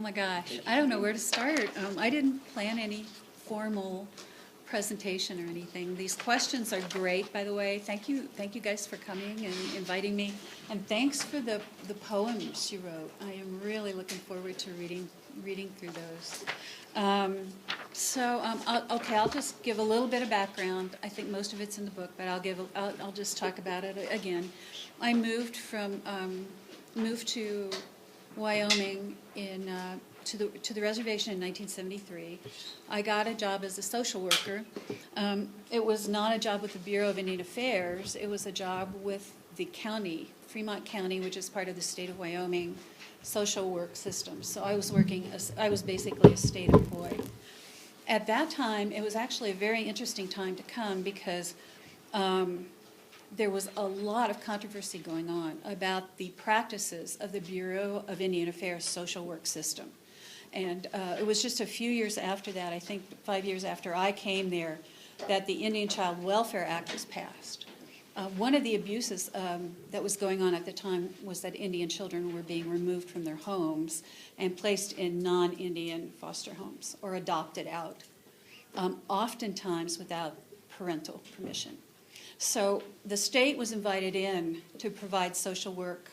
Oh my gosh, I don't know where to start. I didn't plan any formal presentation or anything. These questions are great, by the way. Thank you guys for coming and inviting me. And thanks for the poems you wrote. I am really looking forward to reading through those. I'll just give a little bit of background. I think most of it's in the book, but I'll just talk about it again. I moved to Wyoming to the reservation in 1973. I got a job as a social worker. It was not a job with the Bureau of Indian Affairs. It was a job with the county, Fremont County, which is part of the state of Wyoming social work system. So I was basically a state employee. At that time, it was actually a very interesting time to come because there was a lot of controversy going on about the practices of the Bureau of Indian Affairs social work system. And it was just a few years after that, I think 5 years after I came there, that the Indian Child Welfare Act was passed. One of the abuses that was going on at the time was that Indian children were being removed from their homes and placed in non-Indian foster homes or adopted out, oftentimes without parental permission. So the state was invited in to provide social work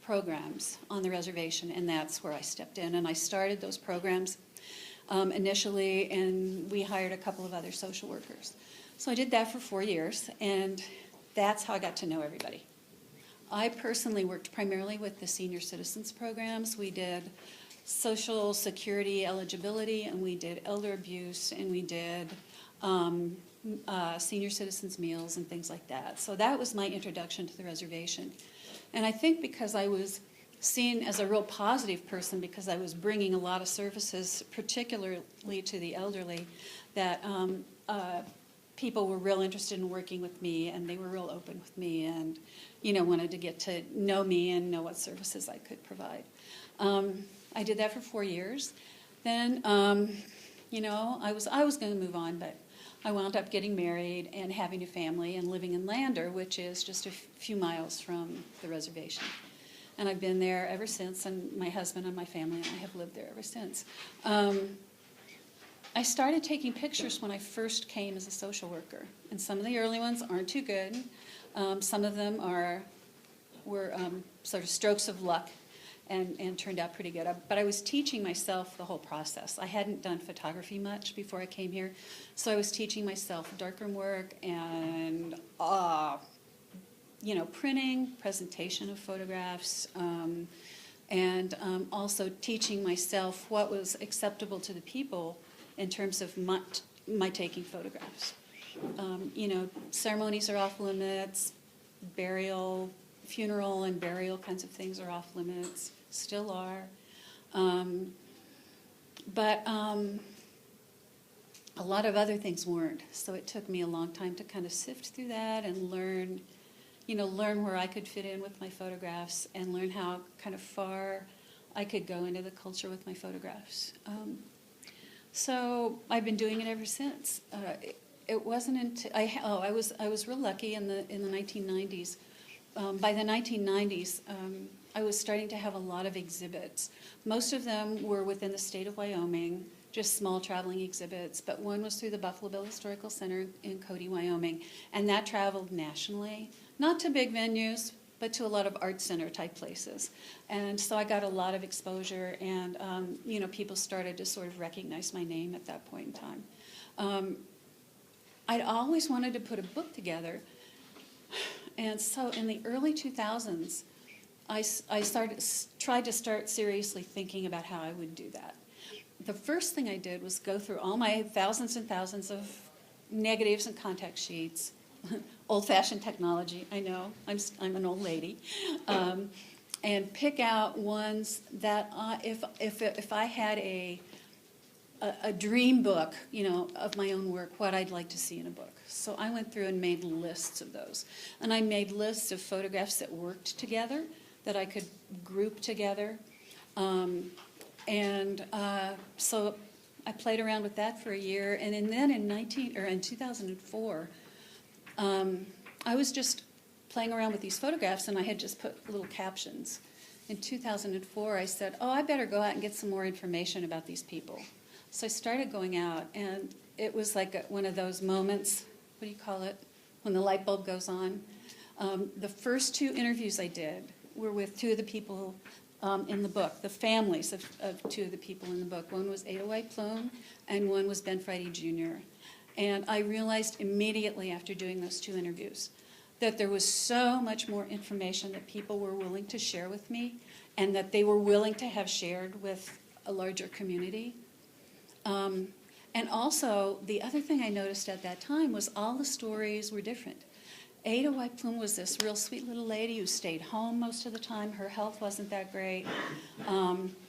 programs on the reservation, and that's where I stepped in. And I started those programs initially, and we hired a couple of other social workers. So I did that for 4 years, and that's how I got to know everybody. I personally worked primarily with the senior citizens programs. We did Social Security eligibility, and we did elder abuse, and we did senior citizens meals and things like that. So that was my introduction to the reservation. And I think because I was seen as a real positive person, because I was bringing a lot of services, particularly to the elderly, that people were real interested in working with me, and they were real open with me, and wanted to get to know me and know what services I could provide. I did that for 4 years. Then, I was going to move on, but I wound up getting married and having a family and living in Lander, which is just a few miles from the reservation. And I've been there ever since, and my husband and my family and I have lived there ever since. I started taking pictures when I first came as a social worker, and some of the early ones aren't too good. Some of them were sort of strokes of luck and turned out pretty good. But I was teaching myself the whole process. I hadn't done photography much before I came here, so I was teaching myself darkroom work and printing, presentation of photographs, and also teaching myself what was acceptable to the people in terms of my taking photographs. Ceremonies are off limits, funeral and burial kinds of things are off limits, still are. But a lot of other things weren't. So it took me a long time to kind of sift through that and learn where I could fit in with my photographs and learn how kind of far I could go into the culture with my photographs. So I've been doing it ever since. It wasn't until I was real lucky in the 1990s. By the 1990s, I was starting to have a lot of exhibits. Most of them were within the state of Wyoming, just small traveling exhibits, but one was through the Buffalo Bill Historical Center in Cody, Wyoming, and that traveled nationally, not to big venues, but to a lot of art center type places. And so I got a lot of exposure, and people started to sort of recognize my name at that point in time. I'd always wanted to put a book together, and so in the early 2000s, I tried to start seriously thinking about how I would do that. The first thing I did was go through all my thousands and thousands of negatives and contact sheets, old-fashioned technology, I know, I'm an old lady, and pick out ones that if I had a dream book, of my own work, what I'd like to see in a book. So I went through and made lists of those. And I made lists of photographs that worked together, that I could group together. So I played around with that for a year. And then in 2004, I was just playing around with these photographs, and I had just put little captions in 2004, I said, oh, I better go out and get some more information about these people. So I started going out, and it was like one of those moments, what do you call it, when the light bulb goes on. The first 2 interviews I did were with 2 of the people in the book, the families of 2 of the people in the book. One was Ada White Plume, and one was Ben Friday Jr. And I realized immediately after doing those 2 interviews that there was so much more information that people were willing to share with me, and that they were willing to have shared with a larger community. And also, the other thing I noticed at that time was all the stories were different. Ada White Plume was this real sweet little lady who stayed home most of the time. Her health wasn't that great.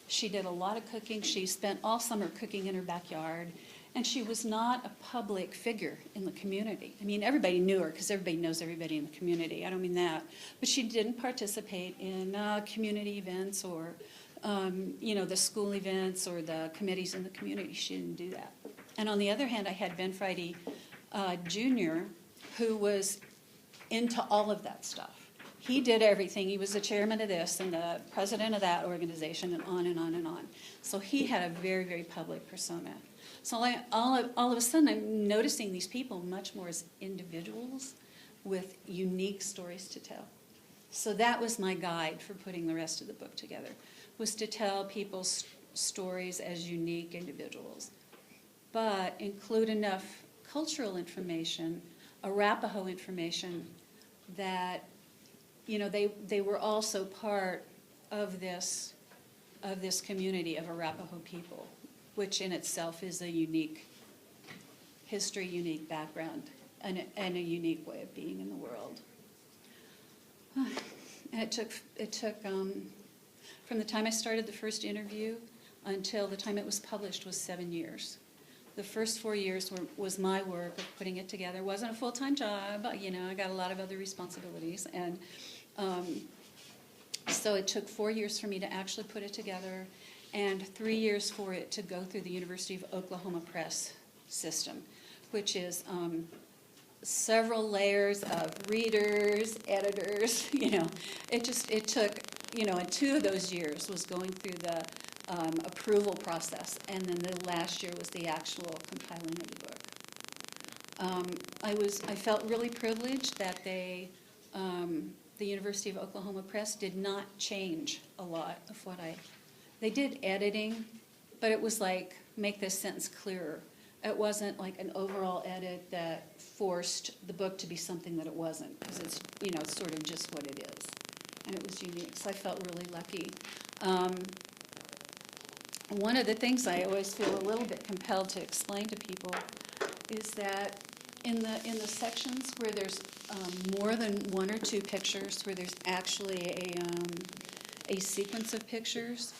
She did a lot of cooking. She spent all summer cooking in her backyard. And she was not a public figure in the community. I mean, everybody knew her because everybody knows everybody in the community. I don't mean that. But she didn't participate in community events or, the school events or the committees in the community. She didn't do that. And on the other hand, I had Ben Friday Jr., who was into all of that stuff. He did everything. He was the chairman of this and the president of that organization, and on and on and on. So he had a very, very public persona. So all of a sudden, I'm noticing these people much more as individuals with unique stories to tell. So that was my guide for putting the rest of the book together, was to tell people's stories as unique individuals, but include enough cultural information, Arapaho information, that they were also part of this community of Arapaho people, which in itself is a unique history, unique background, and a unique way of being in the world. And it took from the time I started the first interview until the time it was published was 7 years. The first 4 years was my work of putting it together. It wasn't a full-time job, I got a lot of other responsibilities, and so it took 4 years for me to actually put it together, and 3 years for it to go through the University of Oklahoma Press system, which is several layers of readers, editors, It took, and 2 of those years was going through the approval process, and then the last year was the actual compiling of the book. I felt really privileged that the University of Oklahoma Press did not change a lot of what they did editing, but it was like, make this sentence clearer. It wasn't like an overall edit that forced the book to be something that it wasn't, because it's, it's sort of just what it is. And it was unique, so I felt really lucky. One of the things I always feel a little bit compelled to explain to people is that in the sections where there's more than 1 or 2 pictures, where there's actually a sequence of pictures,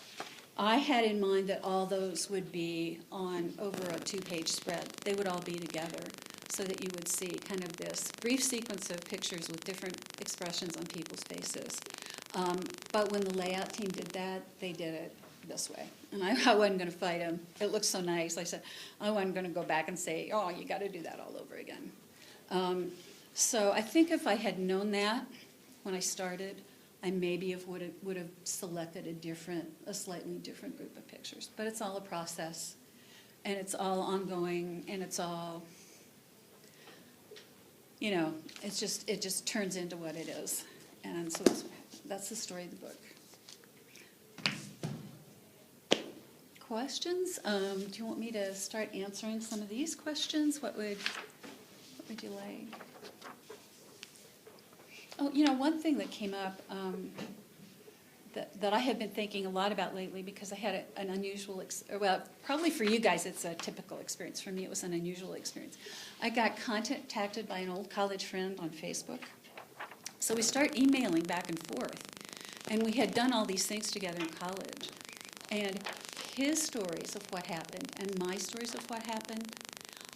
I had in mind that all those would be on over a 2-page spread. They would all be together so that you would see kind of this brief sequence of pictures with different expressions on people's faces. But when the layout team did that, they did it this way. And I wasn't going to fight them. It looked so nice. I said, I wasn't going to go back and say, oh, you got to do that all over again. So I think if I had known that when I started, I maybe would have selected a slightly different group of pictures. But it's all a process, and it's all ongoing, and it's all, it just turns into what it is. And so that's the story of the book. Questions? Do you want me to start answering some of these questions? What would you like? Oh, one thing that came up that I have been thinking a lot about lately, because I had an unusual, probably for you guys it's a typical experience. For me it was an unusual experience. I got contacted by an old college friend on Facebook. So we start emailing back and forth. And we had done all these things together in college. And his stories of what happened and my stories of what happened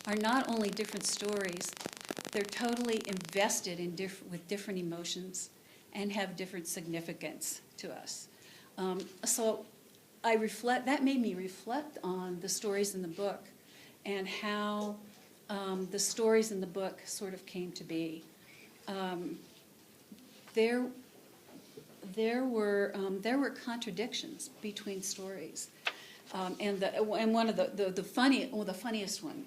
are not only different stories, they're totally invested in with different emotions and have different significance to us. So that made me reflect on the stories in the book and how the stories in the book sort of came to be. there were contradictions between stories, and one of the funniest one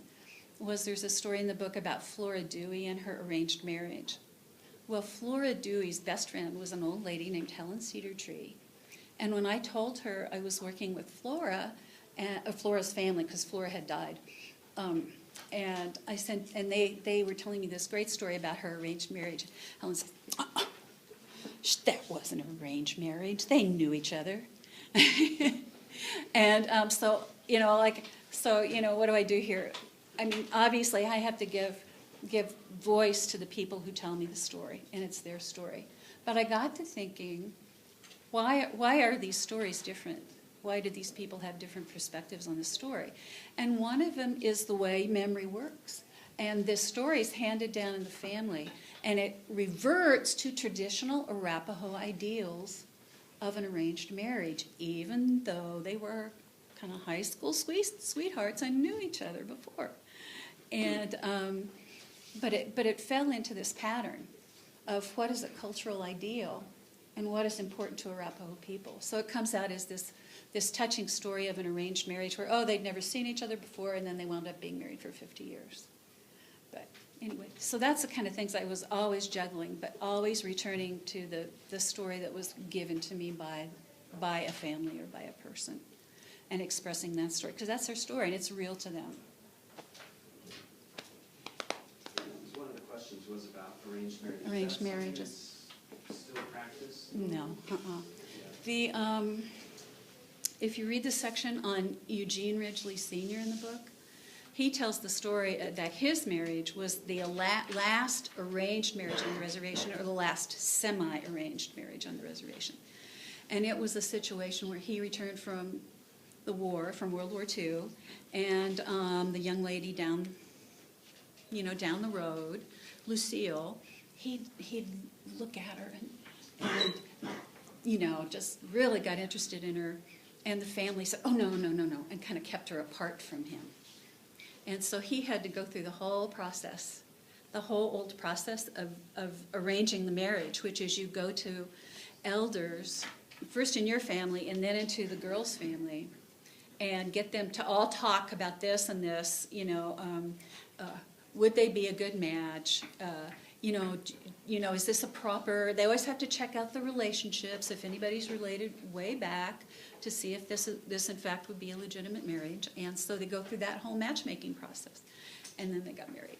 was there's a story in the book about Flora Dewey and her arranged marriage. Well, Flora Dewey's best friend was an old lady named Helen Cedar Tree, and when I told her I was working with Flora, Flora's family, because Flora had died, and I said, and they were telling me this great story about her arranged marriage. Helen said, that wasn't an arranged marriage. They knew each other. And so what do I do here? I mean, obviously, I have to give voice to the people who tell me the story, and it's their story. But I got to thinking, why are these stories different? Why do these people have different perspectives on the story? And one of them is the way memory works. And this story is handed down in the family, and it reverts to traditional Arapaho ideals of an arranged marriage, even though they were kind of high school sweethearts and knew each other before. And but it fell into this pattern of what is a cultural ideal and what is important to Arapaho people. So it comes out as this touching story of an arranged marriage where, they'd never seen each other before, and then they wound up being married for 50 years. But anyway, so that's the kind of things I was always juggling, but always returning to the story that was given to me by a family or by a person, and expressing that story, because that's their story, and it's real to them. One of the questions was about arranged marriages. Arranged marriages. Still practice? No. If you read the section on Eugene Ridgely Sr. in the book, he tells the story that his marriage was the last arranged marriage on the reservation, or the last semi-arranged marriage on the reservation. And it was a situation where he returned from the war, from World War II, and the young lady down the road, Lucille, he'd look at her and just really got interested in her. And the family said, no, and kind of kept her apart from him. And so he had to go through the whole process, the whole old process of arranging the marriage, which is you go to elders, first in your family and then into the girl's family, and get them to all talk about this and this, would they be a good match? Is this a proper, they always have to check out the relationships, if anybody's related way back, to see if this in fact would be a legitimate marriage. And so they go through that whole matchmaking process. And then they got married.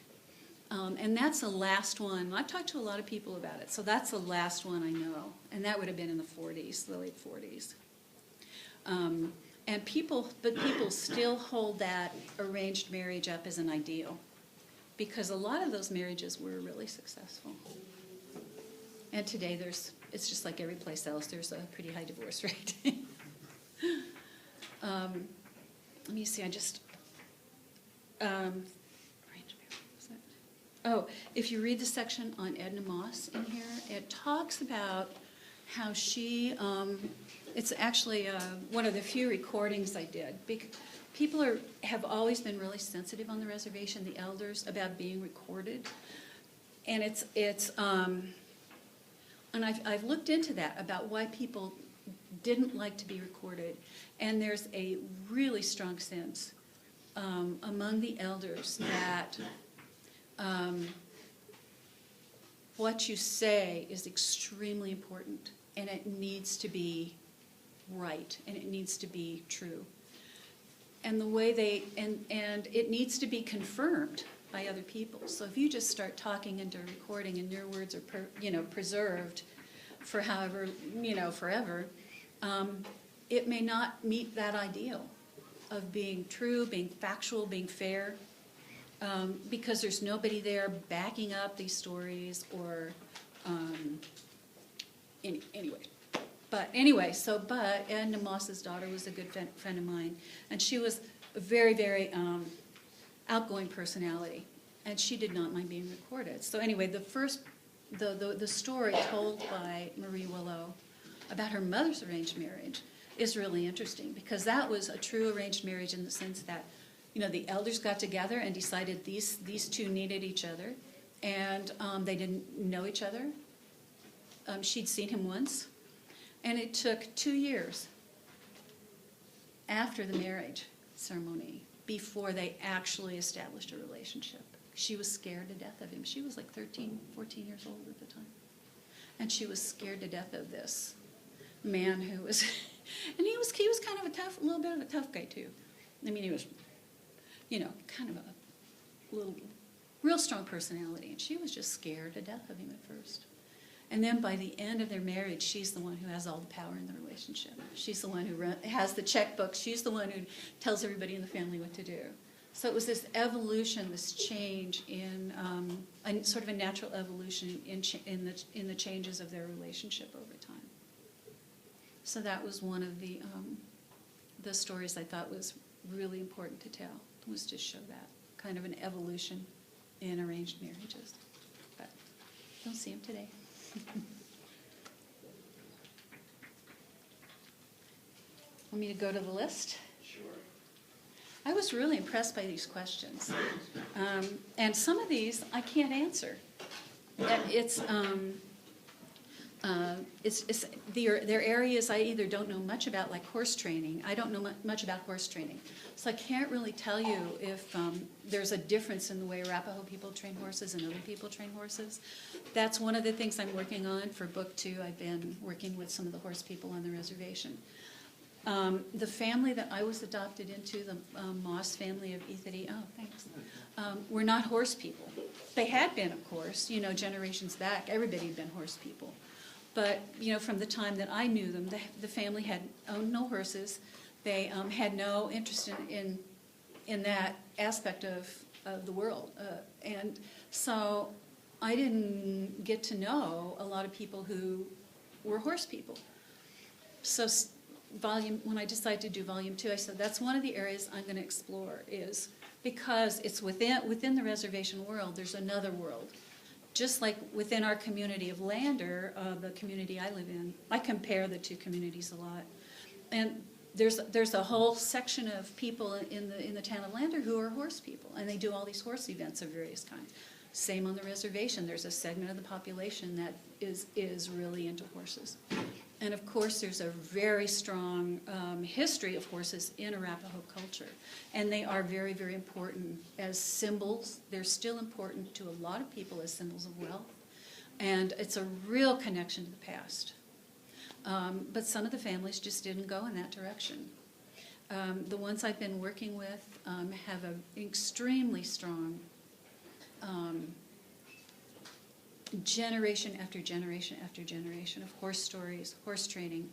And that's the last one. I've talked to a lot of people about it. So that's the last one I know. And that would have been in the 40s, the late 40s. But people still hold that arranged marriage up as an ideal, because a lot of those marriages were really successful. And today it's just like every place else, there's a pretty high divorce rate. Let me see, if you read the section on Edna Moss in here, it talks about how she, it's actually one of the few recordings I did. People have always been really sensitive on the reservation, the elders, about being recorded. And and I've looked into that, about why people didn't like to be recorded. And there's a really strong sense among the elders that what you say is extremely important, and it needs to be right, and it needs to be true. And the way and it needs to be confirmed by other people. So if you just start talking into a recording and your words are preserved for however, forever, it may not meet that ideal of being true, being factual, being fair, because there's nobody there backing up these stories or anyway. But Edna Moss's daughter was a good friend of mine, and she was a very, very outgoing personality, and she did not mind being recorded. So anyway, the story told by Marie Willow about her mother's arranged marriage is really interesting, because that was a true arranged marriage in the sense that, the elders got together and decided these two needed each other, and they didn't know each other. She'd seen him once. And it took 2 years after the marriage ceremony before they actually established a relationship. She was scared to death of him. She was like 13, 14 years old at the time. And she was scared to death of this man who was, and he was kind of a little bit of a tough guy too. I mean, he was, kind of a little, real strong personality. And she was just scared to death of him at first. And then by the end of their marriage, she's the one who has all the power in the relationship. She's the one who has the checkbook. She's the one who tells everybody in the family what to do. So it was this evolution, this change in sort of a natural evolution in the changes of their relationship over time. So that was one of the stories I thought was really important to tell, was to show that kind of an evolution in arranged marriages. But don't see them today. Want me to go to the list? Sure. I was really impressed by these questions. And some of these I can't answer. They're areas I either don't know much about, like horse training. I don't know much about horse training. So I can't really tell you if there's a difference in the way Arapaho people train horses and other people train horses. That's one of the things I'm working on for book 2. I've been working with some of the horse people on the reservation. The family that I was adopted into, the Moss family of Ethity, were not horse people. They had been, of course, generations back. Everybody had been horse people. But, from the time that I knew them, the family had owned no horses. They had no interest in that aspect of the world. And so I didn't get to know a lot of people who were horse people. So when I decided to do volume 2, I said that's one of the areas I'm going to explore, is because it's within the reservation world, there's another world. Just like within our community of Lander, the community I live in, I compare the two communities a lot. And there's a whole section of people in the town of Lander who are horse people, and they do all these horse events of various kinds. Same on the reservation. There's a segment of the population that is really into horses. And of course, there's a very strong history of horses in Arapaho culture. And they are very, very important as symbols. They're still important to a lot of people as symbols of wealth. And it's a real connection to the past. But some of the families just didn't go in that direction. The ones I've been working with have an extremely strong generation after generation after generation of horse stories, horse training,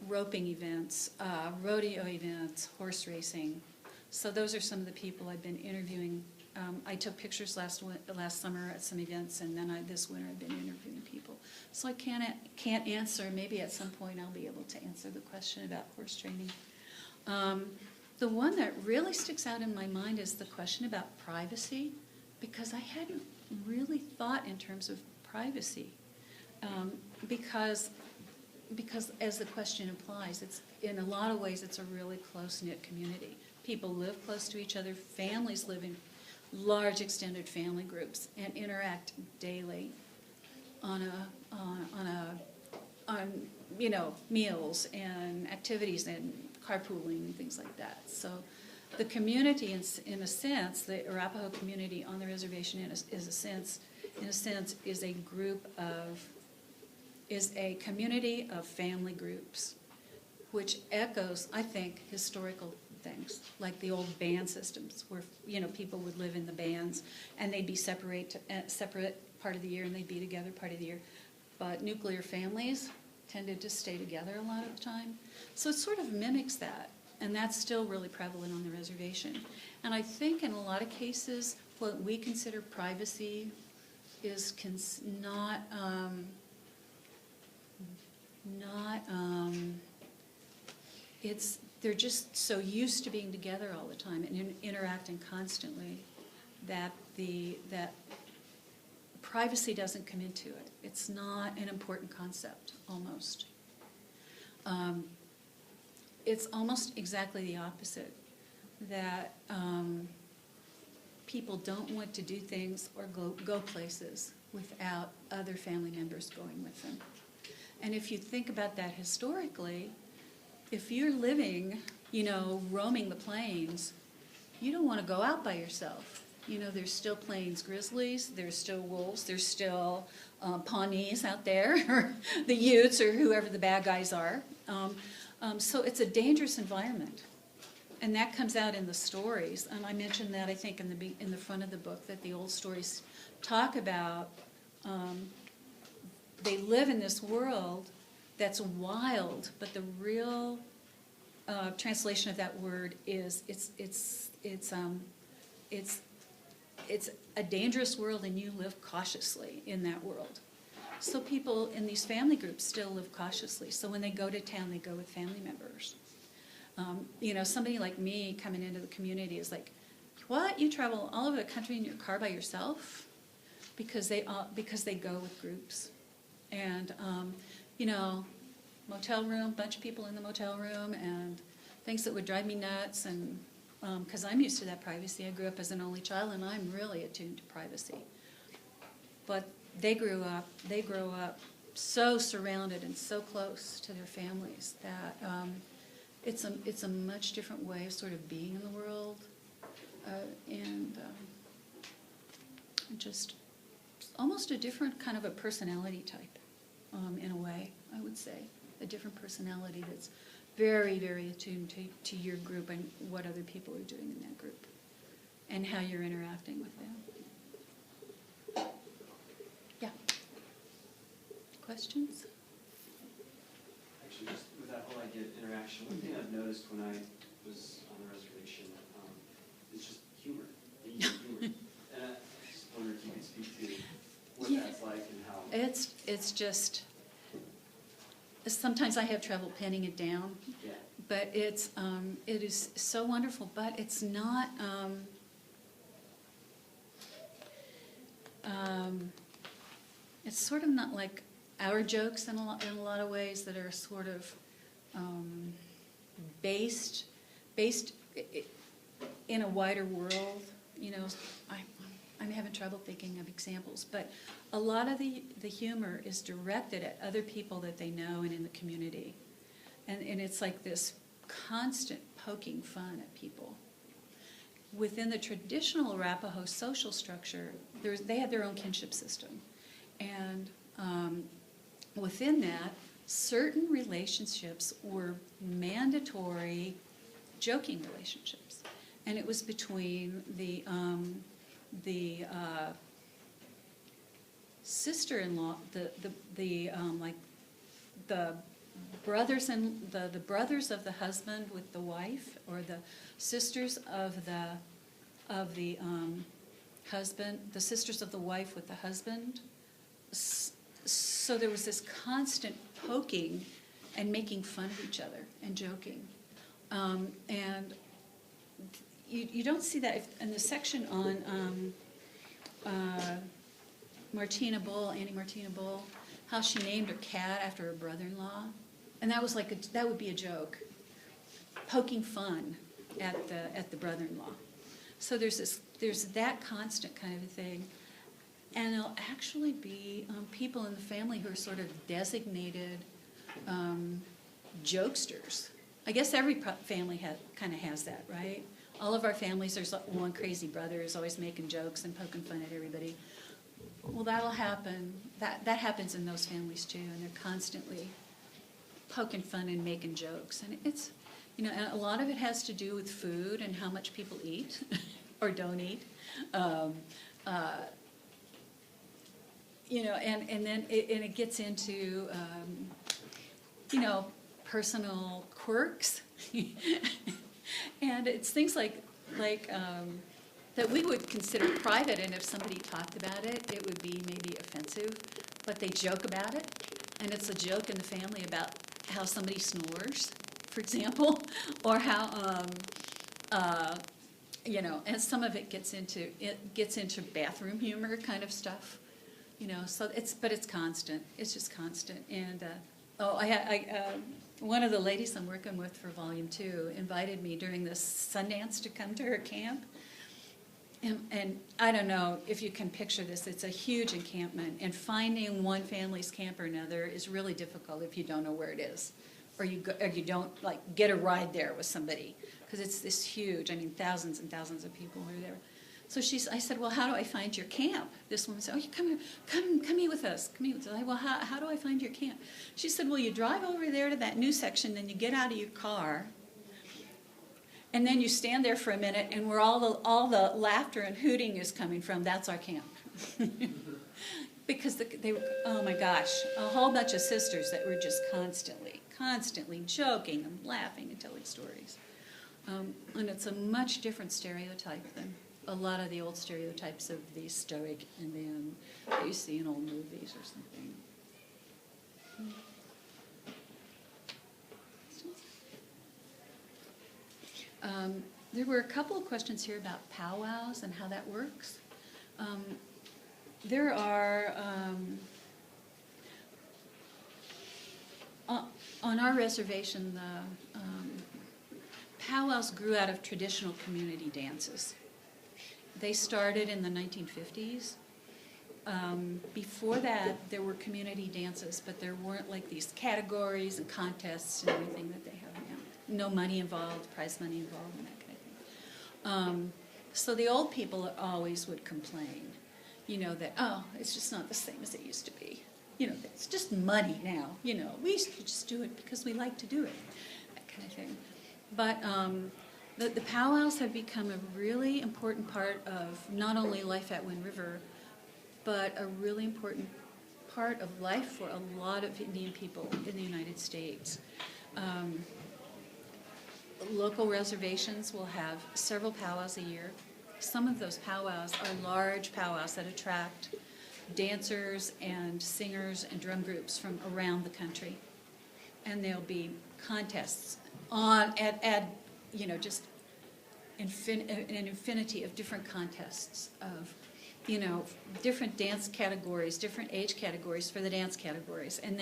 roping events, rodeo events, horse racing. So those are some of the people I've been interviewing. I took pictures last summer at some events, and then this winter I've been interviewing people. So I can't answer. Maybe at some point I'll be able to answer the question about horse training. The one that really sticks out in my mind is the question about privacy, because I hadn't really thought in terms of privacy, because as the question implies, it's in a lot of ways it's a really close-knit community. People live close to each other. Families live in large extended family groups and interact daily on meals and activities and carpooling and things like that. So the community, in a sense, the Arapaho community on the reservation, is a community of family groups, which echoes, I think, historical things, like the old band systems, where people would live in the bands, and they'd be separate part of the year, and they'd be together part of the year. But nuclear families tended to stay together a lot of the time. So it sort of mimics that, and that's still really prevalent on the reservation. And I think in a lot of cases, what we consider privacy is they're just so used to being together all the time and interacting constantly that privacy doesn't come into it. It's not an important concept, almost. It's almost exactly the opposite, that people don't want to do things or go places without other family members going with them. And if you think about that historically, if you're living, roaming the plains, you don't want to go out by yourself. There's still plains grizzlies, there's still wolves, there's still Pawnees out there, or the Utes, or whoever the bad guys are. So it's a dangerous environment. And that comes out in the stories. And I mentioned that, I think, in the front of the book, that the old stories talk about they live in this world that's wild, but the real translation of that word is it's a dangerous world, and you live cautiously in that world. So people in these family groups still live cautiously. So when they go to town, they go with family members. Somebody like me coming into the community is like, what? You travel all over the country in your car by yourself? Because they go with groups. And, motel room, bunch of people in the motel room, and things that would drive me nuts. And because I'm used to that privacy. I grew up as an only child, and I'm really attuned to privacy. But they grow up so surrounded and so close to their families that it's a much different way of sort of being in the world, and just almost a different kind of a personality type, in a way, I would say. A different personality that's very, very attuned to your group and what other people are doing in that group and how you're interacting with them. Yeah. Questions? Actually, just with that whole idea of interaction, one thing I've noticed when I was on the reservation is just humor. Humor. And I just wonder if you could speak to what that's like and how... It's just... Sometimes I have trouble pinning it down, Yeah. but it is so wonderful. But it's not. It's sort of not like our jokes in a lot of ways that are sort of based in a wider world. I'm having trouble thinking of examples, but a lot of the humor is directed at other people that they know and in the community. And it's like this constant poking fun at people. Within the traditional Arapaho social structure, they had their own kinship system. And within that, certain relationships were mandatory joking relationships. And it was between the sister-in-law, the brothers and the brothers of the husband with the wife, or the sisters of the husband, the sisters of the wife with the husband. So there was this constant poking and making fun of each other and joking, and you don't see that in the section on Annie Martina Bull, how she named her cat after her brother-in-law, and that was that would be a joke, poking fun at the brother-in-law. So there's that constant kind of a thing, and there'll actually be people in the family who are sort of designated jokesters. I guess every family kind of has that, right? All of our families, there's one crazy brother who's always making jokes and poking fun at everybody. Well, that'll happen. That happens in those families too, and they're constantly poking fun and making jokes. And it's, and a lot of it has to do with food and how much people eat or don't eat. And then it gets into personal quirks. And it's things like that we would consider private, and if somebody talked about it, it would be maybe offensive, but they joke about it, and it's a joke in the family about how somebody snores, for example, or how, and some of it gets into bathroom humor kind of stuff, so it's constant. It's just constant. And one of the ladies I'm working with for Volume 2 invited me during this Sundance to come to her camp. And I don't know if you can picture this, it's a huge encampment, and finding one family's camp or another is really difficult if you don't know where it is, or you don't like get a ride there with somebody, because it's this huge, I mean, thousands and thousands of people are there. So I said, well, how do I find your camp? This woman said, oh, you come meet with us. Come meet with us. I said, well, how do I find your camp? She said, well, you drive over there to that new section, then you get out of your car, and then you stand there for a minute, and where all the laughter and hooting is coming from, that's our camp. Because they were, oh my gosh, a whole bunch of sisters that were just constantly joking and laughing and telling stories. And it's a much different stereotype than a lot of the old stereotypes of the stoic Indian that you see in old movies or something. There were a couple of questions here about powwows and how that works. There are, on our reservation, the powwows grew out of traditional community dances. They started in the 1950s. Before that, there were community dances, but there weren't like these categories and contests and everything that they have now. No money involved, prize money involved, and that kind of thing. So the old people always would complain, that, oh, it's just not the same as it used to be. It's just money now. We used to just do it because we like to do it, that kind of thing. But the powwows have become a really important part of not only life at Wind River, but a really important part of life for a lot of Indian people in the United States. Local reservations will have several powwows a year. Some of those powwows are large powwows that attract dancers and singers and drum groups from around the country. And there'll be contests just an infinity of different contests of, different dance categories, different age categories for the dance categories. And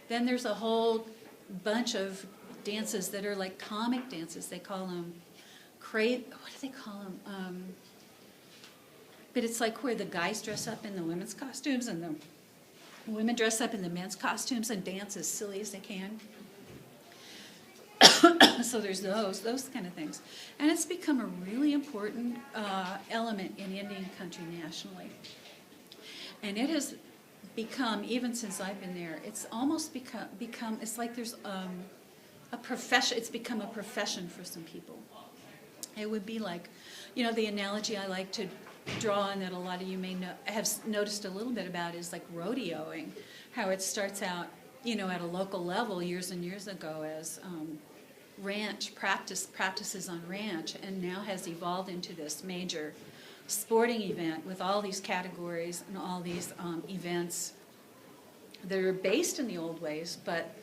then there's a whole bunch of dances that are like comic dances. They call them what do they call them? But it's like where the guys dress up in the women's costumes and the women dress up in the men's costumes and dance as silly as they can. So there's those kind of things. And it's become a really important element in Indian country nationally. And it has become, even since I've been there, it's almost become it's like there's a profession, it's become a profession for some people. It would be like, the analogy I like to draw and that a lot of you may have noticed a little bit about is like rodeoing, how it starts out, at a local level years and years ago as ranch practices on ranch, and now has evolved into this major sporting event with all these categories and all these events that are based in the old ways, but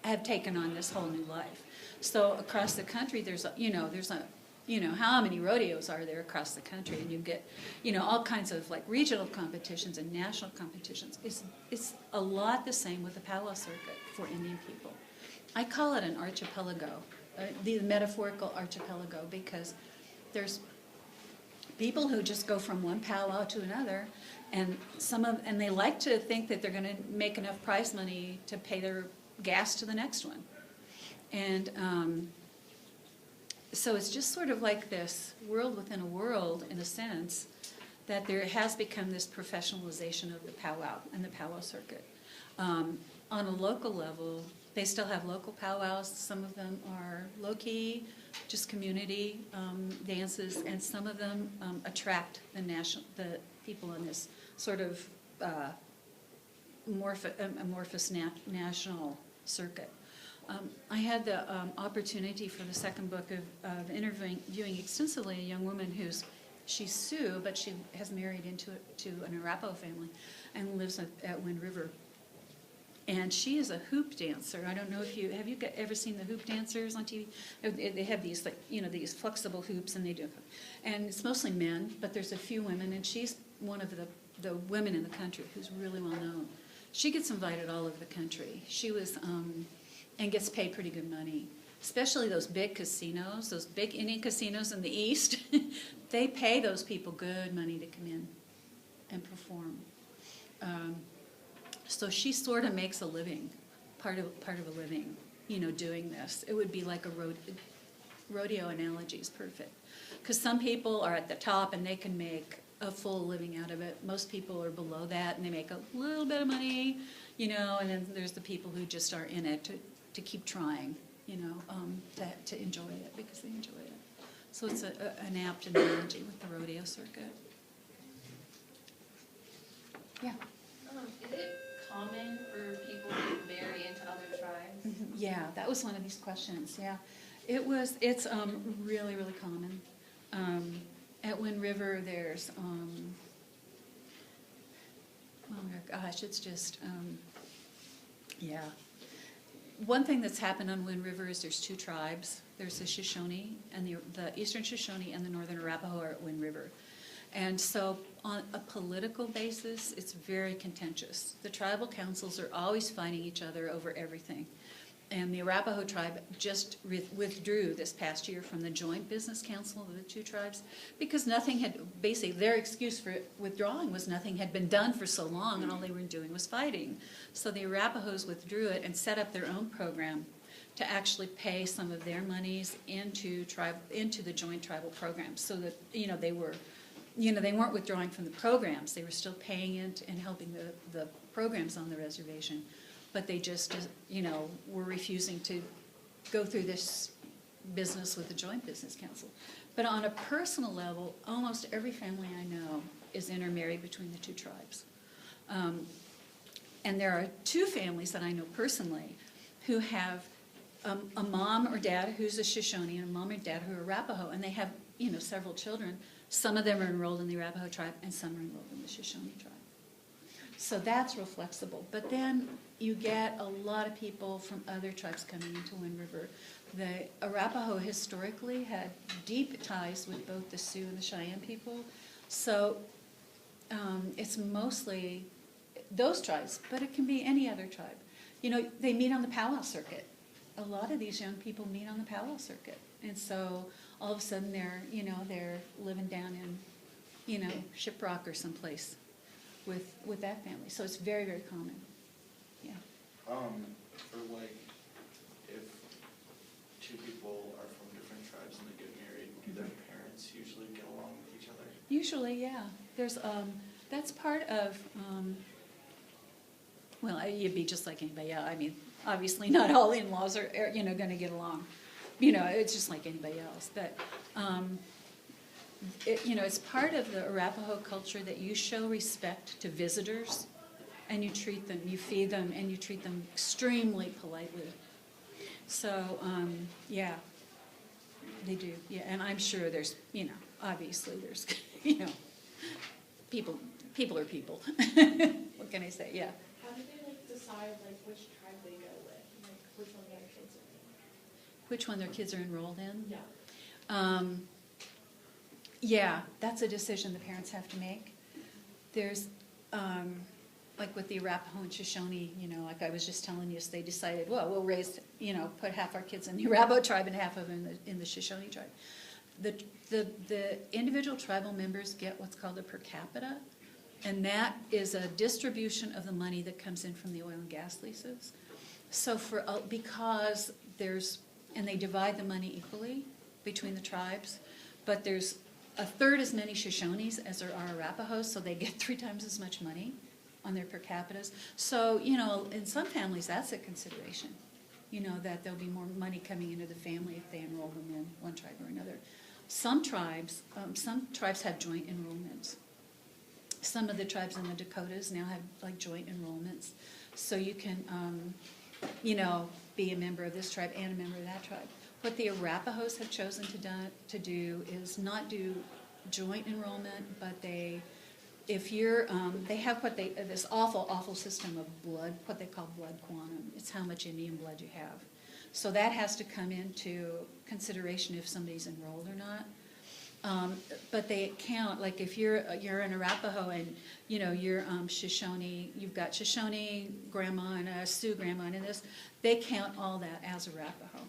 have taken on this whole new life. So across the country, there's how many rodeos are there across the country, and you get, all kinds of like regional competitions and national competitions. It's a lot the same with the powwow circuit for Indian people. I call it an archipelago, the metaphorical archipelago, because there's people who just go from one powwow to another, and they like to think that they're going to make enough prize money to pay their gas to the next one. And so it's just sort of like this world within a world, in a sense, that there has become this professionalization of the powwow and the powwow circuit. On a local level, they still have local powwows. Some of them are low-key, just community dances, and some of them attract the people in this sort of amorphous national circuit. I had the opportunity for the second book of interviewing extensively a young woman she's Sioux, but she has married to an Arapaho family and lives at Wind River. And she is a hoop dancer. I don't know if have you ever seen the hoop dancers on TV? They have these these flexible hoops, and they do. And it's mostly men, but there's a few women, and she's one of the women in the country who's really well known. She gets invited all over the country. She was and gets paid pretty good money, especially those big casinos, those big Indian casinos in the East. they pay those people good money to come in and perform. So she sort of makes a living, part of a living, you know, doing this. It would be like a rodeo analogy is perfect. Because some people are at the top and they can make a full living out of it. Most people are below that and they make a little bit of money, you know, and then there's the people who just are in it to keep trying, you know, to enjoy it because they enjoy it. So it's an apt analogy with the rodeo circuit. Yeah. Is it common for people to marry into other tribes? Mhm. Yeah, that was one of these questions, yeah. It's really, really common. At Wind River, there's, oh my gosh, it's just, yeah. One thing that's happened on Wind River is there's two tribes. There's the Shoshone, and the Eastern Shoshone and the Northern Arapaho are at Wind River. And so on a political basis, it's very contentious. The tribal councils are always fighting each other over everything. And the Arapaho tribe just withdrew this past year from the joint business council of the two tribes because nothing had, basically their excuse for withdrawing was nothing had been done for so long and all they were doing was fighting. So the Arapahos withdrew it and set up their own program to actually pay some of their monies into the joint tribal programs so that, you know, they weren't withdrawing from the programs. They were still paying it and helping the programs on the reservation. But they just, you know, were refusing to go through this business with the Joint Business Council. But on a personal level, almost every family I know is intermarried between the two tribes. And there are two families that I know personally who have a mom or dad who's a Shoshone and a mom or dad who are Arapaho, and they have, you know, several children. Some of them are enrolled in the Arapaho tribe and some are enrolled in the Shoshone tribe. So that's real flexible. But then you get a lot of people from other tribes coming into Wind River. The Arapaho historically had deep ties with both the Sioux and the Cheyenne people. So it's mostly those tribes, but it can be any other tribe. You know, they meet on the powwow circuit. A lot of these young people meet on the powwow circuit. And so all of a sudden they're living down in, you know, Shiprock or someplace with that family. So it's very, very common. Yeah. For like, if two people are from different tribes and they get married, do their parents usually get along with each other? Usually, yeah. There's that's part of well, you'd be just like anybody else. I mean, obviously not all in-laws are going to get along. You know, it's just like anybody else. But it's part of the Arapaho culture that you show respect to visitors, and you treat them, you feed them, and you treat them extremely politely. So, yeah, they do. Yeah, and I'm sure there's, obviously there's, people are people. What can I say? Yeah. How do they decide which tribe they go with, which one their kids are in? Which one their kids are enrolled in? Yeah. Yeah, that's a decision the parents have to make. There's, like with the Arapaho and Shoshone, like I was just telling you, so they decided, well, we'll raise, put half our kids in the Arapaho tribe and half of them in the Shoshone tribe. The individual tribal members get what's called a per capita, and that is a distribution of the money that comes in from the oil and gas leases. So because and they divide the money equally between the tribes, but there's a third as many Shoshones as there are Arapahos, so they get 3 times as much money on their per capitas. So, in some families that's a consideration, that there'll be more money coming into the family if they enroll them in one tribe or another. Some tribes have joint enrollments. Some of the tribes in the Dakotas now have joint enrollments. So you can, be a member of this tribe and a member of that tribe. What the Arapahos have chosen to do is not do joint enrollment, but they have this awful system of blood, what they call blood quantum. It's how much Indian blood you have. So that has to come into consideration if somebody's enrolled or not. But they count, like if you're an Arapaho and you're Shoshone, you've got Shoshone grandma and a Sioux grandma and this, they count all that as Arapaho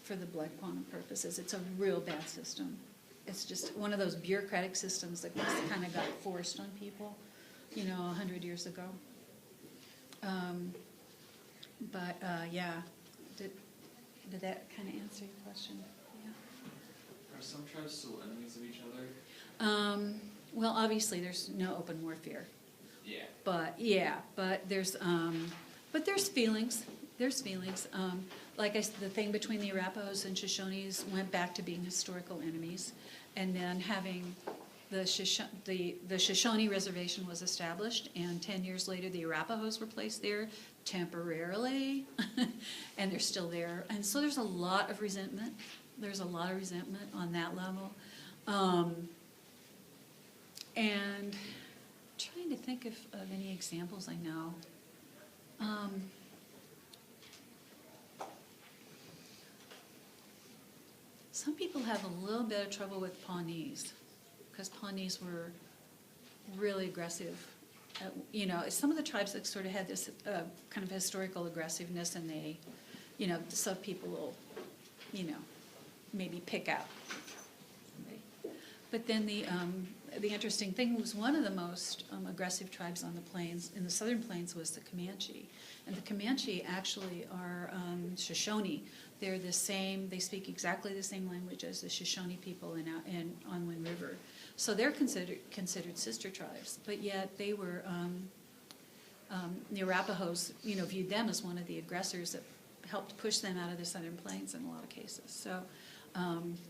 for the blood quantum purposes. It's a real bad system. it's just one of those bureaucratic systems that just kind of got forced on people, 100 years ago. Yeah, did that kind of answer your question? Yeah. Are some tribes still enemies of each other? Well, obviously, there's no open warfare. Yeah. But there's feelings. There's feelings. Like I said, the thing between the Arapahos and Shoshones went back to being historical enemies, and then having the Shoshone Reservation was established, and 10 years later the Arapahos were placed there temporarily, and they're still there. And so there's a lot of resentment. There's a lot of resentment on that level. And trying to think of any examples I know. Some people have a little bit of trouble with Pawnees, because Pawnees were really aggressive. Some of the tribes that sort of had this kind of historical aggressiveness, and they, some people will, maybe pick out. But then the interesting thing was one of the most aggressive tribes on the plains, in the southern plains, was the Comanche. And the Comanche actually are Shoshone. They're the same, they speak exactly the same language as the Shoshone people on Wind River. So they're considered sister tribes, but yet they were, the Arapahos, viewed them as one of the aggressors that helped push them out of the southern plains in a lot of cases. So,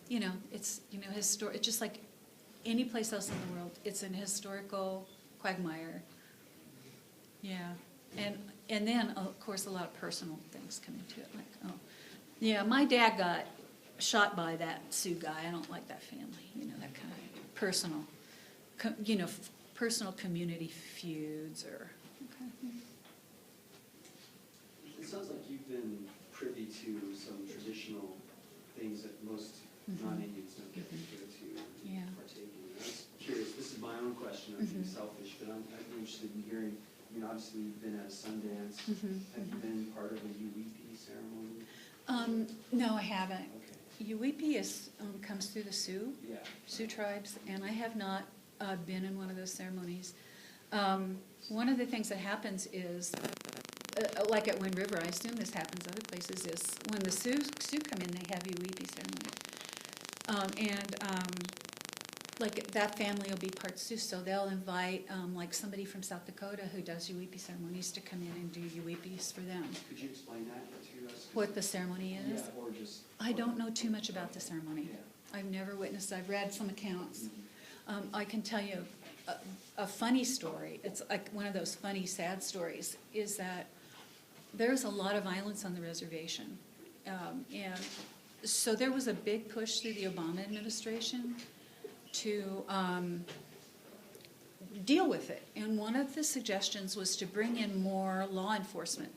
it's, it's just like any place else in the world, it's an historical quagmire. Yeah, and then, of course, a lot of personal things come into it, like, my dad got shot by that Sioux guy. I don't like that family, that kind of personal, personal community feuds or. Okay. It sounds like you've been privy to some traditional things that most non-Indians don't get to partake in. I was curious, this is my own question, I'm being selfish, but I'd be interested in hearing, obviously you've been at a Sundance. Have you been part of a UEP ceremony? No, I haven't. Okay. UEP comes through the Sioux tribes, and I have not been in one of those ceremonies. One of the things that happens is, like at Wind River, I assume this happens other places, is when the Sioux come in, they have UEP ceremony. Like that family will be part Sioux, so they'll invite like somebody from South Dakota who does UEP ceremonies to come in and do UEPs for them. Could you explain that to us? What the ceremony is? Yeah, or just. I don't know too much about the ceremony. Yeah. I've never witnessed. I've read some accounts. I can tell you a funny story. It's like one of those funny, sad stories. Is that there's a lot of violence on the reservation, and so there was a big push through the Obama administration to deal with it. And one of the suggestions was to bring in more law enforcement.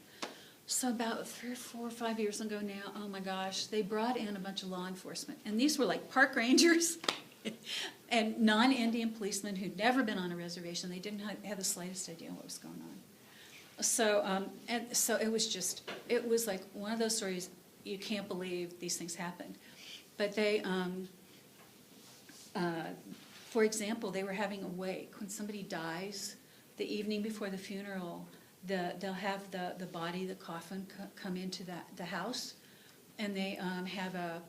So about 3 or 4 or 5 years ago now, oh my gosh, they brought in a bunch of law enforcement. And these were like park rangers and non-Indian policemen who'd never been on a reservation. They didn't have the slightest idea what was going on. So it was like one of those stories, you can't believe these things happened. But they, for example, they were having a wake. When somebody dies, the evening before the funeral, they'll have the body, the coffin, come into the house, and they have a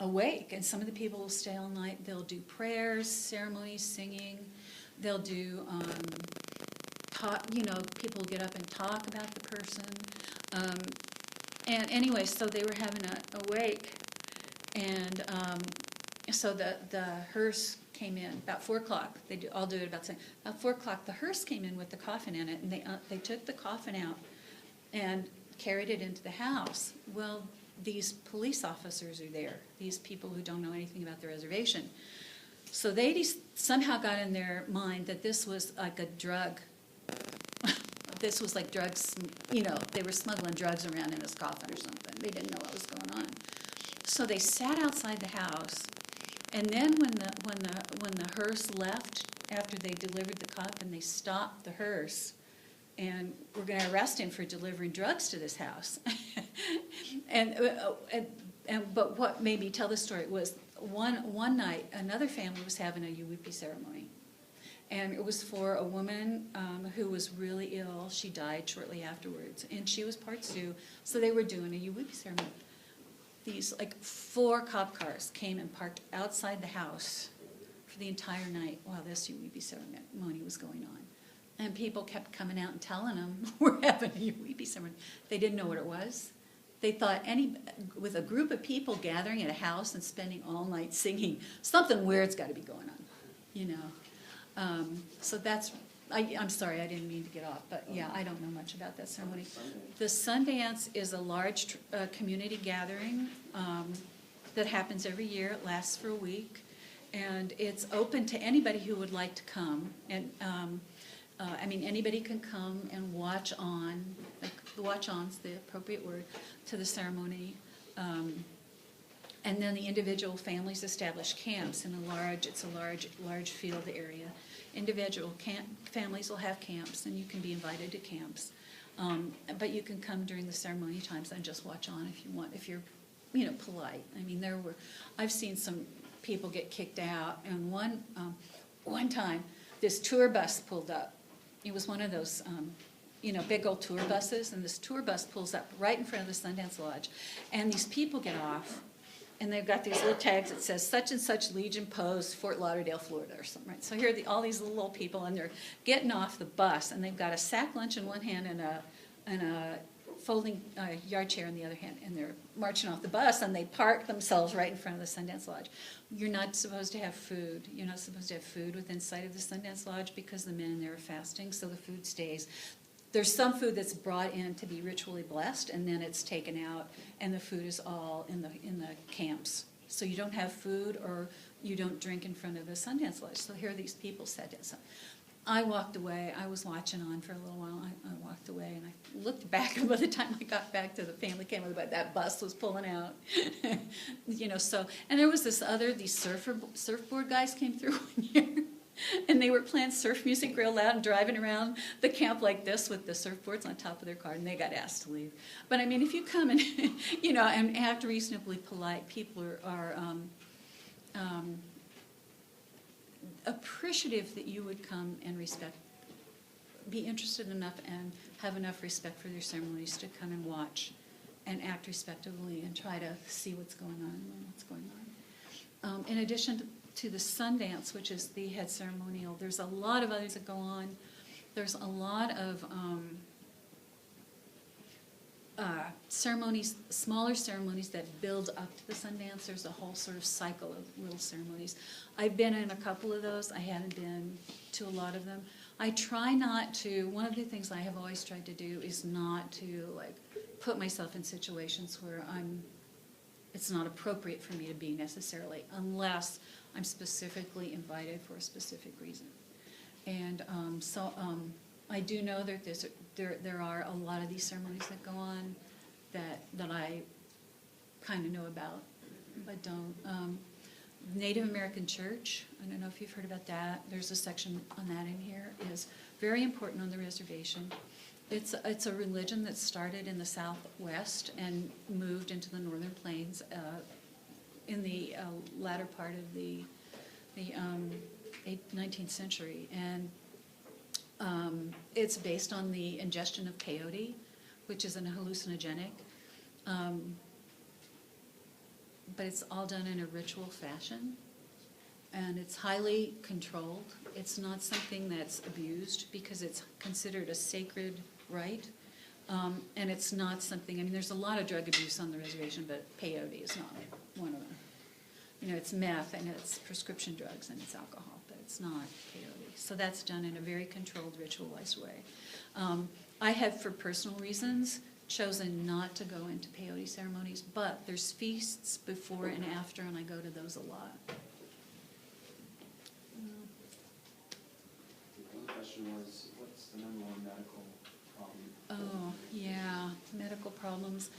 wake. And some of the people will stay all night. They'll do prayers, ceremonies, singing. They'll do people get up and talk about the person. And anyway, so they were having a wake, and so the hearse came in about 4 o'clock. I'll do it about 10. About 4 o'clock, the hearse came in with the coffin in it, and they took the coffin out and carried it into the house. Well, these police officers are there, these people who don't know anything about the reservation. So they somehow got in their mind that this was like a drug. This was like drugs, they were smuggling drugs around in this coffin or something. They didn't know what was going on. So they sat outside the house, and then when the hearse left, after they delivered the coffin, they stopped the hearse, and we're going to arrest him for delivering drugs to this house. But what made me tell this story was one night, another family was having a Yuwipi ceremony. And it was for a woman who was really ill. She died shortly afterwards, and she was part Sioux, so they were doing a Yuwipi ceremony. These, like, 4 cop cars came and parked outside the house for the entire night while this Yuwipi ceremony was going on. And people kept coming out and telling them, we're having a Yuwipi ceremony. They didn't know what it was. They thought with a group of people gathering at a house and spending all night singing, something weird's got to be going on, you know. So that's, I'm sorry, I didn't mean to get off, but yeah, I don't know much about that ceremony. The Sundance is a large community gathering that happens every year. It lasts for a week, and it's open to anybody who would like to come. And I mean, anybody can come and watch on, like the watch-on's the appropriate word, to the ceremony. And then the individual families establish camps in it's a large field area. Individual families will have camps, and you can be invited to camps. But you can come during the ceremony times and just watch on if you want, if you're, you know, polite. I mean, I've seen some people get kicked out, and one time this tour bus pulled up. It was one of those, you know, big old tour buses, and this tour bus pulls up right in front of the Sundance Lodge, and these people get off. And they've got these little tags that says such and such Legion Post, Fort Lauderdale, Florida, or something, right? So here are all these little people, and they're getting off the bus, and they've got a sack lunch in one hand and a folding yard chair in the other hand, and they're marching off the bus, and they park themselves right in front of the Sundance Lodge. You're not supposed to have food. You're not supposed to have food within sight of the Sundance Lodge because the men in there are fasting, so the food stays. There's some food that's brought in to be ritually blessed, and then it's taken out, and the food is all in the camps. So you don't have food, or you don't drink in front of the Sundance Lodge. So here these people sat down. So I walked away. I was watching on for a little while. I walked away, and I looked back, and by the time I got back to the family came over, that bus was pulling out. You know, so, and there was these surfboard guys came through one year. And they were playing surf music real loud and driving around the camp like this with the surfboards on top of their car, and they got asked to leave. But I mean, if you come and, you know, and act reasonably polite, people are appreciative that you would come and be interested enough and have enough respect for their ceremonies to come and watch and act respectfully and try to see what's going on and learn what's going on. In addition to the Sundance, which is the head ceremonial, there's a lot of others that go on. There's a lot of ceremonies, smaller ceremonies that build up to the Sundance. There's a whole sort of cycle of little ceremonies. I've been in a couple of those. I haven't been to a lot of them. I try not to, one of the things I have always tried to do is not to, like, put myself in situations where it's not appropriate for me to be necessarily, unless I'm specifically invited for a specific reason. And so I do know that there are a lot of these ceremonies that go on that I kind of know about, but don't. Native American Church, I don't know if you've heard about that. There's a section on that in here. It is very important on the reservation. It's a religion that started in the Southwest and moved into the Northern Plains in the latter part of the 19th century, and it's based on the ingestion of peyote, which is an hallucinogenic, but it's all done in a ritual fashion, and it's highly controlled. It's not something that's abused because it's considered a sacred rite, and it's not something, I mean, there's a lot of drug abuse on the reservation, but peyote is not one of them. You know, it's meth, and it's prescription drugs, and it's alcohol, but it's not peyote. So that's done in a very controlled, ritualized way. I have, for personal reasons, chosen not to go into peyote ceremonies, but there's feasts before and after, and I go to those a lot. One question was, what's the number one medical problem? Oh, yeah, medical problems.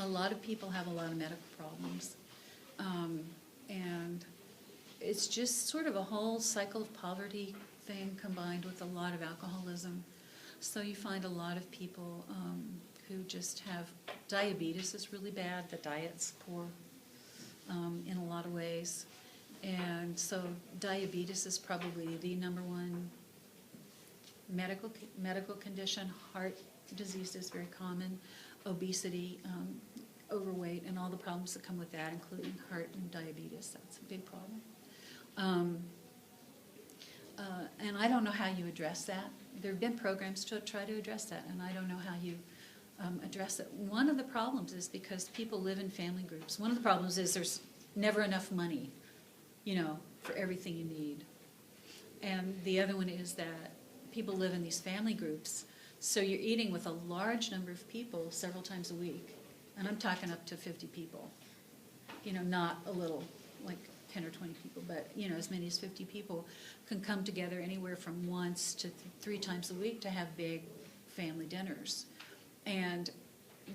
A lot of people have a lot of medical problems. And it's just sort of a whole cycle of poverty thing combined with a lot of alcoholism. So you find a lot of people who just have, diabetes is really bad, the diet's poor in a lot of ways. And so diabetes is probably the number one medical condition. Heart disease is very common, obesity, overweight, and all the problems that come with that, including heart and diabetes. That's a big problem. And I don't know how you address that. There have been programs to try to address that, and I don't know how you address it. One of the problems is because people live in family groups. One of the problems is there's never enough money, for everything you need. And the other one is that people live in these family groups, so you're eating with a large number of people several times a week. And I'm talking up to 50 people, not a little, like 10 or 20 people, but, as many as 50 people can come together anywhere from once to 3 times a week to have big family dinners. And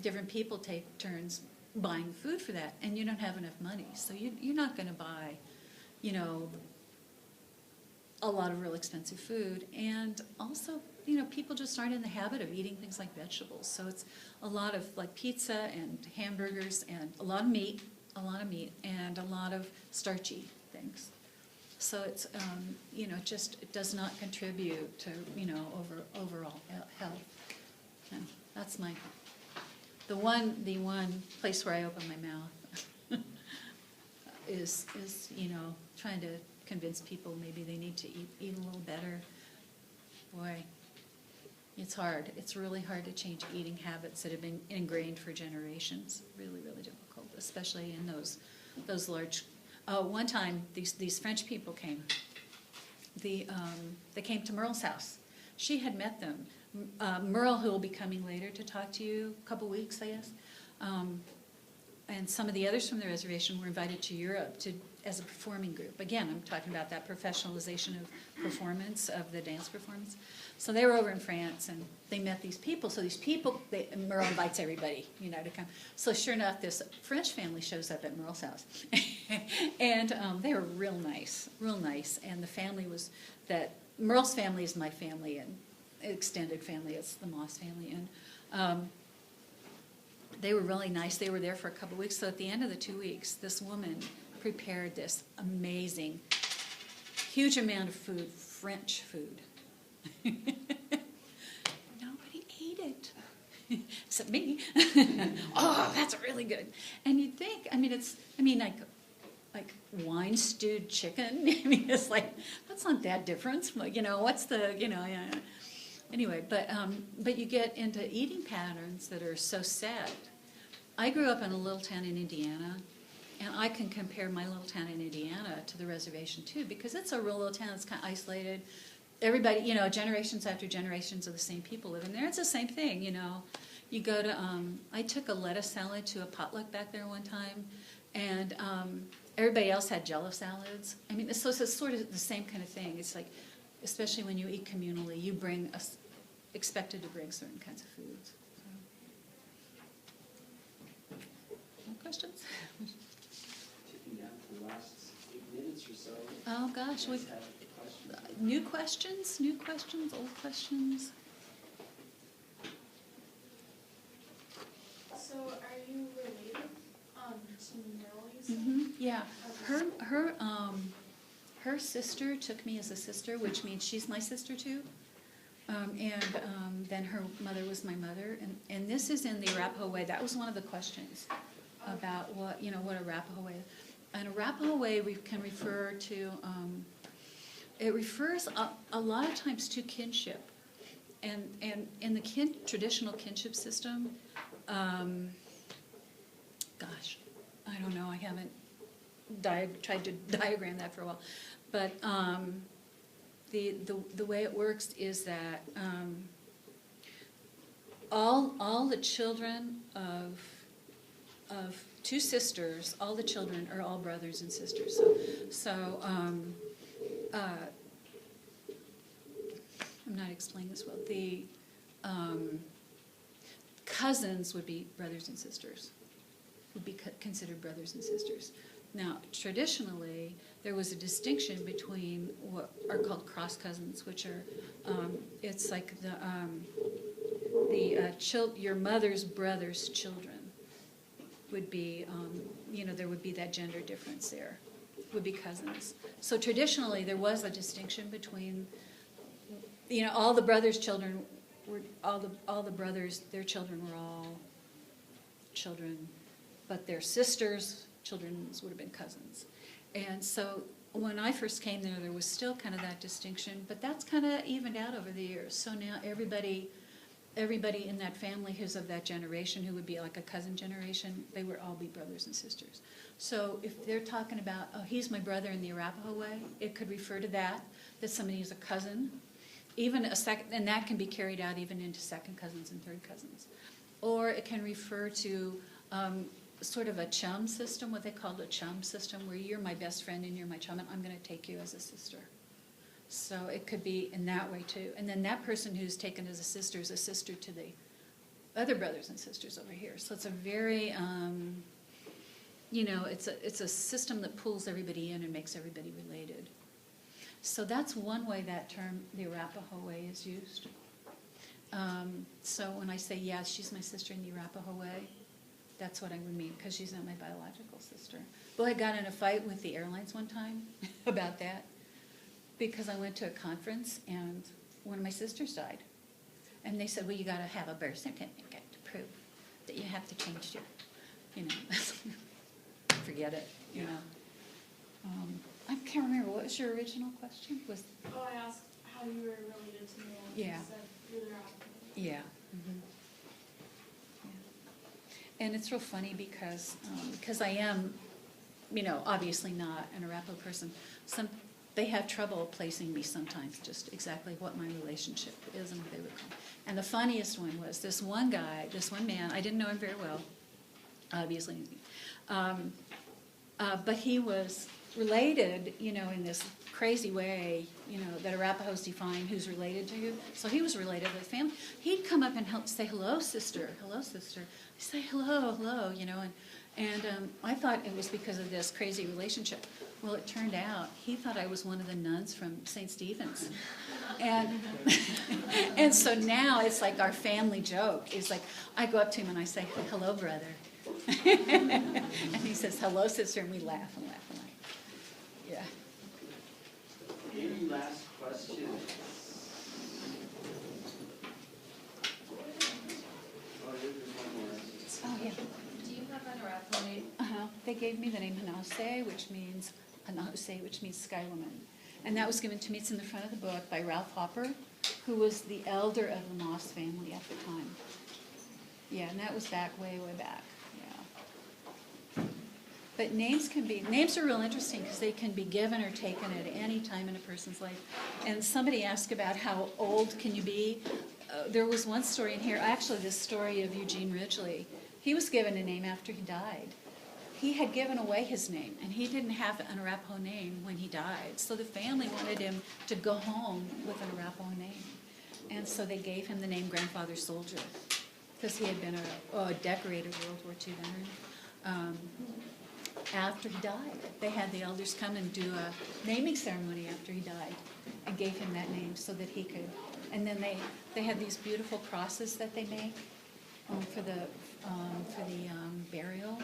different people take turns buying food for that, and you don't have enough money. So you're not going to buy, a lot of real expensive food. And also, people just aren't in the habit of eating things like vegetables. So it's a lot of like pizza and hamburgers and a lot of meat, and a lot of starchy things. So it's, it does not contribute to, overall health. And that's the one place where I open my mouth is trying to convince people maybe they need to eat a little better. Boy, it's hard. It's really hard to change eating habits that have been ingrained for generations. Really, really difficult, especially in those large. One time, these French people came. They came to Merle's house. She had met them. Merle, who will be coming later to talk to you, a couple weeks, I guess, and some of the others from the reservation were invited to Europe as a performing group. Again, I'm talking about that professionalization of performance, of the dance performance. So they were over in France, and they met these people. So these people, Merle invites everybody, to come. So sure enough, this French family shows up at Merle's house. And they were real nice. And the family was Merle's family is my family, and extended family, it's the Moss family. And they were really nice. They were there for a couple of weeks. So at the end of the 2 weeks, this woman prepared this amazing, huge amount of food, French food. Nobody ate it, except me. Oh, that's really good. And you'd think, like wine stewed chicken. It's like, that's not that different. What's the, yeah. Anyway, but you get into eating patterns that are so set. I grew up in a little town in Indiana, and I can compare my little town in Indiana to the reservation too, because it's a real little town. It's kind of isolated. Everybody, generations after generations of the same people live in there. It's the same thing, You go to, I took a lettuce salad to a potluck back there one time, and everybody else had Jello salads. So it's sort of the same kind of thing. It's like, especially when you eat communally, you expected to bring certain kinds of foods. So. More questions? Taking down for the last 8 minutes or so. Oh gosh, You guys have questions? new questions, old questions. So are you related to Merle, you said? Yeah, her sister took me as a sister, which means she's my sister too. And then her mother was my mother, and this is in the Arapaho way. That was one of the questions about what Arapaho way is. And Arapaho way we can refer to. It refers a lot of times to kinship, and in the traditional kinship system. Gosh, I don't know. I haven't tried to diagram that for a while, but the way it works is that all the children of two sisters, all the children are all brothers and sisters. So I'm not explaining this well. The cousins would be brothers and sisters, would be considered brothers and sisters. Now, traditionally, there was a distinction between what are called cross cousins, which are, it's like the your mother's brother's children would be, there would be that gender difference there, would be cousins. So traditionally, there was a distinction between, all the brothers' children were, all the brothers, their children were all children, but their sisters' children would have been cousins. And so when I first came there, there was still kind of that distinction, but that's kind of evened out over the years. So now everybody in that family who's of that generation, who would be like a cousin generation, they would all be brothers and sisters. So if they're talking about, oh, he's my brother in the Arapaho way, it could refer to that somebody is a cousin, even a second, and that can be carried out even into second cousins and third cousins. Or it can refer to sort of a chum system, what they called a chum system, where you're my best friend and you're my chum, and I'm going to take you as a sister. So it could be in that way too. And then that person who's taken as a sister is a sister to the other brothers and sisters over here. So it's a very, it's a system that pulls everybody in and makes everybody related. So that's one way that term, the Arapaho way, is used. So when I say, yeah, she's my sister in the Arapaho way, that's what I would mean, because she's not my biological sister. Well, I got in a fight with the airlines one time about that, because I went to a conference and one of my sisters died. And they said, well, you got to have a birth certificate to prove that you have to change your, forget it, I can't remember, what was your original question? Oh, I asked how you were related to me, and you Yeah. said you're the Arapaho. Yeah. Mm-hmm. Yeah. And it's real funny because I am, obviously not an Arapaho person. They have trouble placing me sometimes, just exactly what my relationship is and what they would call. And the funniest one was this one man, I didn't know him very well, obviously, but he was related, in this crazy way, that Arapahos define who's related to you. So he was related to the family. He'd come up and say, hello, sister. I'd say, hello, and I thought it was because of this crazy relationship. Well, it turned out he thought I was one of the nuns from St. Stephen's. And and so now it's like our family joke. It's like I go up to him and I say, hello, brother. And he says, hello, sister, and we laugh and laugh and laugh. Yeah. Any last questions? Oh, there's one more. Oh, yeah. Do you have an Arapaho name? They gave me the name Hanase, which means Sky Woman. And that was given to me, it's in the front of the book, by Ralph Hopper, who was the elder of the Moss family at the time. Yeah, and that was back, way back, yeah. But names are real interesting because they can be given or taken at any time in a person's life. And somebody asked about how old can you be. There was one story in here, actually this story of Eugene Ridgely. He was given a name after he died. He had given away his name, and he didn't have an Arapaho name when he died. So the family wanted him to go home with an Arapaho name. And so they gave him the name Grandfather Soldier, because he had been a decorated World War II veteran. After he died, they had the elders come and do a naming ceremony after he died, and gave him that name so that he could. And then they had these beautiful crosses that they make for the burial.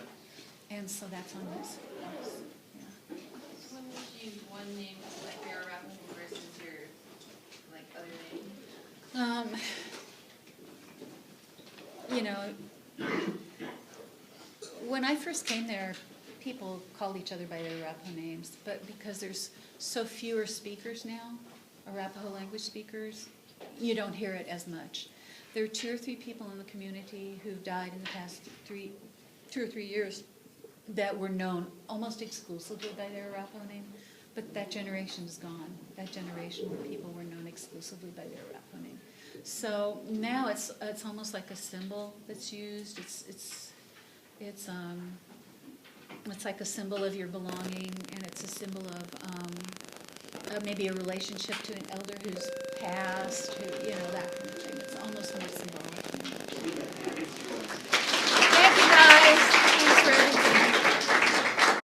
And so that's on his cross. Yeah. So when would you use one name, like your Arapaho versus your, other name? When I first came there, people called each other by their Arapaho names, but because there's so fewer speakers now, Arapaho language speakers, you don't hear it as much. There are 2 or 3 people in the community who've died in the past 2 or 3 years that were known almost exclusively by their Arapaho name, but that generation is gone. That generation where people were known exclusively by their Arapaho name. So now it's almost like a symbol that's used. It's like a symbol of your belonging, and it's a symbol of maybe a relationship to an elder who's passed, who